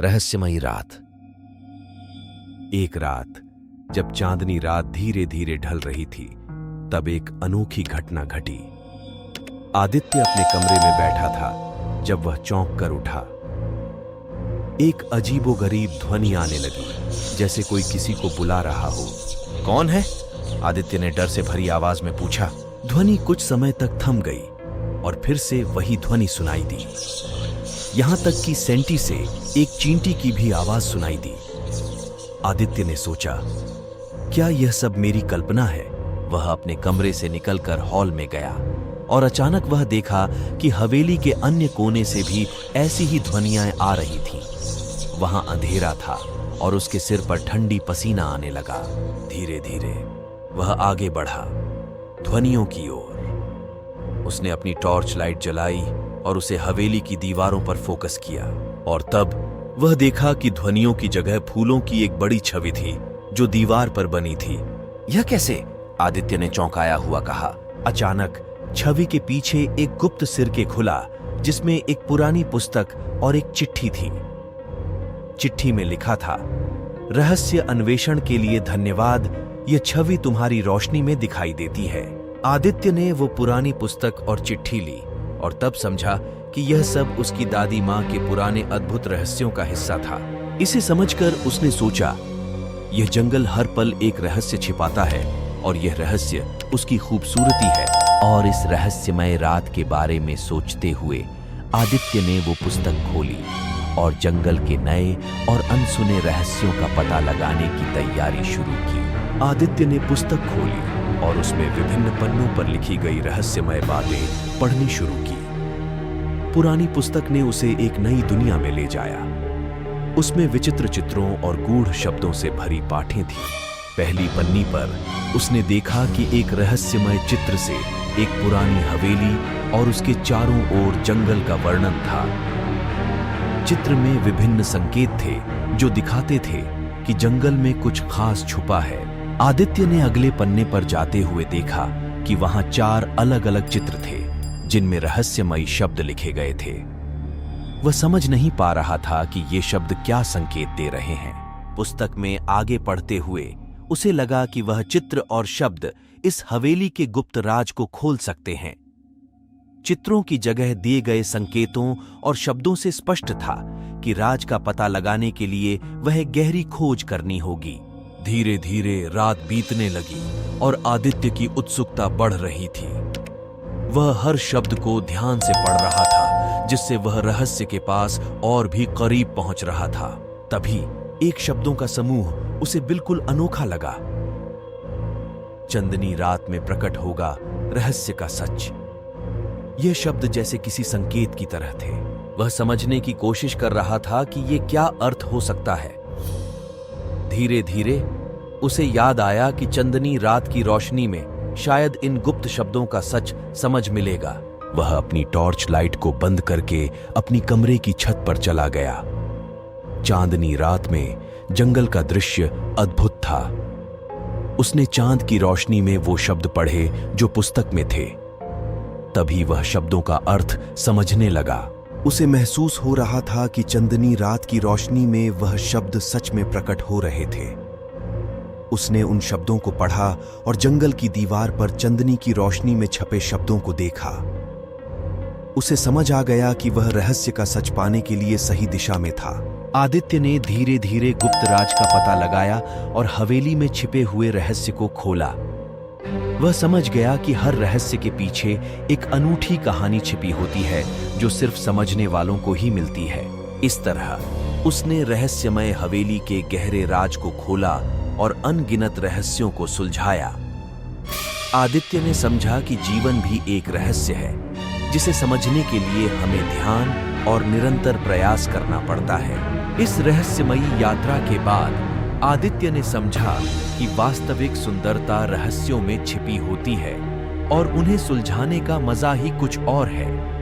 रहस्यमयी रात। एक रात जब चांदनी रात धीरे धीरे ढल रही थी, तब एक अनोखी घटना घटी। आदित्य अपने कमरे में बैठा था जब वह चौंक कर उठा। एक अजीबोगरीब ध्वनि आने लगी, जैसे कोई किसी को बुला रहा हो। कौन है? आदित्य ने डर से भरी आवाज में पूछा। ध्वनि कुछ समय तक थम गई और फिर से वही ध्वनि सुनाई दी। यहां तक कि सेंटी से एक चींटी की भी आवाज सुनाई दी। आदित्य ने सोचा, क्या यह सब मेरी कल्पना है? वह अपने कमरे से निकलकर हॉल में गया और अचानक वह देखा कि हवेली के अन्य कोने से भी ऐसी ही ध्वनियां आ रही थीं। वहां अंधेरा था और उसके सिर पर ठंडी पसीना आने लगा। धीरे धीरे वह आगे बढ़ा, ध्वनियों की ओर। उसने अपनी टॉर्च लाइट जलाई और उसे हवेली की दीवारों पर फोकस किया, और तब वह देखा कि ध्वनियों की जगह फूलों की एक बड़ी छवि थी जो दीवार पर बनी थी। यह कैसे? आदित्य ने चौंकाया हुआ कहा। अचानक छवि के पीछे एक गुप्त सिरके खुला, जिसमें एक पुरानी पुस्तक और एक चिट्ठी थी। चिट्ठी में लिखा था, रहस्य अन्वेषण के लिए धन्यवाद, यह छवि तुम्हारी रोशनी में दिखाई देती है। आदित्य ने वो पुरानी पुस्तक और चिट्ठी ली और तब समझा कि यह सब उसकी दादी माँ के पुराने अद्भुत रहस्यों का हिस्सा था। इसे समझकर उसने सोचा, यह जंगल हर पल एक रहस्य छिपाता है और यह रहस्य उसकी खूबसूरती है। और इस रहस्यमय रात के बारे में सोचते हुए आदित्य ने वो पुस्तक खोली और जंगल के नए और अनसुने रहस्यों का पता लगाने की तैयारी शुरू की। आदित्य ने पुस्तक खोली और उसमें विभिन्न पन्नों पर लिखी गई रहस्यमय बातें पढ़नी शुरू की। पुरानी पुस्तक ने उसे एक नई दुनिया में ले जाया। उसमें विचित्र चित्रों और गूढ़ शब्दों से भरी पाठें थीं। पहली पन्नी पर उसने देखा कि एक रहस्यमय चित्र से एक पुरानी हवेली और उसके चारों ओर जंगल का वर्णन था। चित्र में विभिन्न संकेत थे जो दिखाते थे कि जंगल में कुछ खास छुपा है। आदित्य ने अगले पन्ने पर जाते हुए देखा कि वहां 4 अलग-अलग चित्र थे जिनमें रहस्यमयी शब्द लिखे गए थे। वह समझ नहीं पा रहा था कि ये शब्द क्या संकेत दे रहे हैं। पुस्तक में आगे पढ़ते हुए उसे लगा कि वह चित्र और शब्द इस हवेली के गुप्त राज को खोल सकते हैं। चित्रों की जगह दिए गए संकेतों और शब्दों से स्पष्ट था कि राज का पता लगाने के लिए वह गहरी खोज करनी होगी। धीरे धीरे रात बीतने लगी और आदित्य की उत्सुकता बढ़ रही थी। वह हर शब्द को ध्यान से पढ़ रहा था, जिससे वह रहस्य के पास और भी करीब पहुंच रहा था। तभी एक शब्दों का समूह उसे बिल्कुल अनोखा लगा। चंदनी रात में प्रकट होगा रहस्य का सच। यह शब्द जैसे किसी संकेत की तरह थे। वह समझने की कोशिश कर रहा था कि यह क्या अर्थ हो सकता है। धीरे धीरे उसे याद आया कि चंदनी रात की रोशनी में शायद इन गुप्त शब्दों का सच समझ मिलेगा। वह अपनी टॉर्च लाइट को बंद करके अपनी कमरे की छत पर चला गया। चांदनी रात में जंगल का दृश्य अद्भुत था। उसने चांद की रोशनी में वो शब्द पढ़े जो पुस्तक में थे। तभी वह शब्दों का अर्थ समझने लगा। उसे महसूस हो रहा था कि चंदनी रात की रोशनी में वह शब्द सच में प्रकट हो रहे थे। उसने उन शब्दों को पढ़ा और जंगल की दीवार पर चंदनी की रोशनी में छपे शब्दों को देखा। उसे समझ आ गया कि वह रहस्य का सच पाने के लिए सही दिशा में था। आदित्य ने धीरे धीरे गुप्त राज का पता लगाया और हवेली में छिपे हुए रहस्य को खोला। वह समझ गया कि हर रहस्य के पीछे एक अनूठी कहानी छिपी होती है जो सिर्फ समझने वालों को ही मिलती है। इस तरह उसने रहस्यमय हवेली के गहरे राज को खोला और अनगिनत रहस्यों को सुलझाया। आदित्य ने समझा कि जीवन भी एक रहस्य है, जिसे समझने के लिए हमें ध्यान और निरंतर प्रयास करना पड़ता है। इस रहस्यमयी यात्रा के बाद आदित्य ने समझा कि वास्तविक सुंदरता रहस्यों में छिपी होती है और उन्हें सुलझाने का मजा ही कुछ और है।